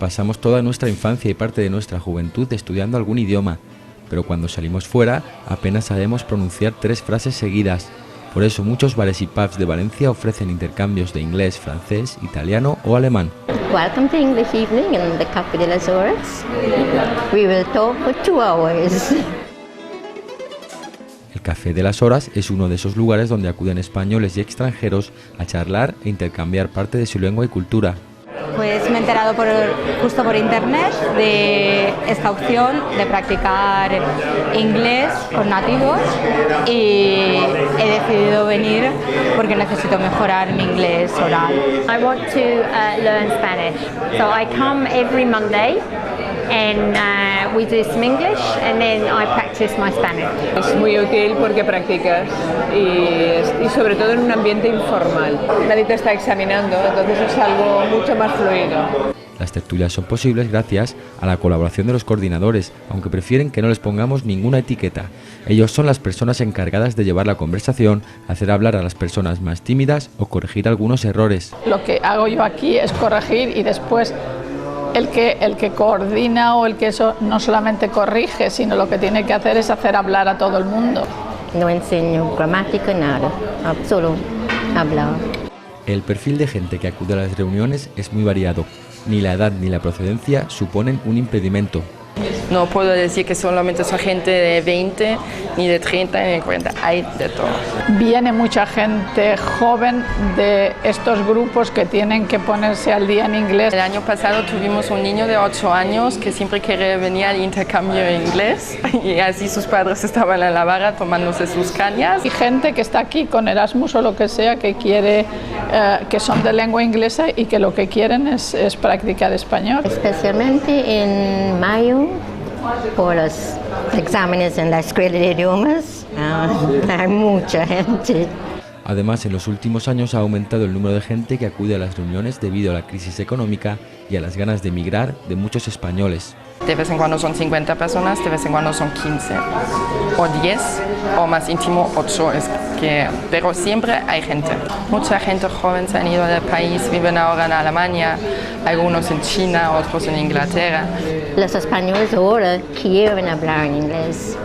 Pasamos toda nuestra infancia y parte de nuestra juventud estudiando algún idioma, pero cuando salimos fuera apenas sabemos pronunciar 3 frases seguidas. Por eso muchos bares y pubs de Valencia ofrecen intercambios de inglés, francés, italiano o alemán. Welcome to English Evening in the Café de las Horas. We will talk for 2 hours. El Café de las Horas es uno de esos lugares donde acuden españoles y extranjeros a charlar e intercambiar parte de su lengua y cultura. Pues me he enterado justo por internet de esta opción de practicar inglés con nativos y he decidido venir porque necesito mejorar mi inglés oral. I want to learn Spanish, so I come every Monday and we do some English and then I practice my Spanish. Es muy útil porque practicas y sobre todo en un ambiente informal. Nadie te está examinando, entonces es algo mucho más fluido. Las tertulias son posibles gracias a la colaboración de los coordinadores, aunque prefieren que no les pongamos ninguna etiqueta. Ellos son las personas encargadas de llevar la conversación, hacer hablar a las personas más tímidas o corregir algunos errores. Lo que hago yo aquí es corregir y después el que coordina o el que eso no solamente corrige, sino lo que tiene que hacer es hacer hablar a todo el mundo. No enseño gramática, nada, solo hablar. El perfil de gente que acude a las reuniones es muy variado. Ni la edad ni la procedencia suponen un impedimento. No puedo decir que solamente son gente de 20, ni de 30, ni de 40, hay de todo. Viene mucha gente joven de estos grupos que tienen que ponerse al día en inglés. El año pasado tuvimos un niño de 8 años que siempre quería venir al intercambio en inglés y así sus padres estaban en la barra tomándose sus cañas. Y gente que está aquí con Erasmus o lo que sea, que quiere, que son de lengua inglesa y que lo que quieren es practicar español. Especialmente en mayo, por los exámenes en la escuela de idiomas, hay mucha gente. Además, en los últimos años ha aumentado el número de gente que acude a las reuniones debido a la crisis económica y a las ganas de emigrar de muchos españoles. De vez en cuando son 50 personas, de vez en cuando son 15 o 10 o más íntimo 8, pero siempre hay gente. Mucha gente joven se han ido del país, viven ahora en Alemania, algunos en China, otros en Inglaterra. Los españoles ahora quieren hablar en inglés.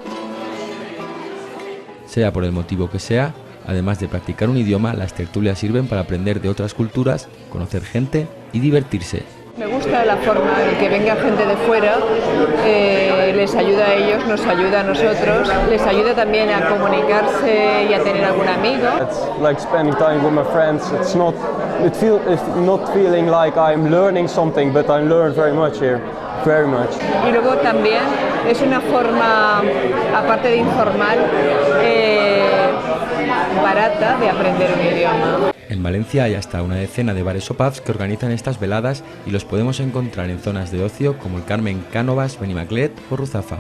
Sea por el motivo que sea, además de practicar un idioma, las tertulias sirven para aprender de otras culturas, conocer gente y divertirse. Me gusta la forma en que venga gente de fuera, les ayuda a ellos, nos ayuda a nosotros, les ayuda también a comunicarse y a tener algún amigo. It's like spending time with my friends. It's not feeling like I'm learning something, but I learn very much here, very much. Y luego también es una forma, aparte de informal, barata de aprender un idioma. En Valencia hay hasta una decena de bares o pubs que organizan estas veladas y los podemos encontrar en zonas de ocio como el Carmen Cánovas, Benimaclet o Ruzafa.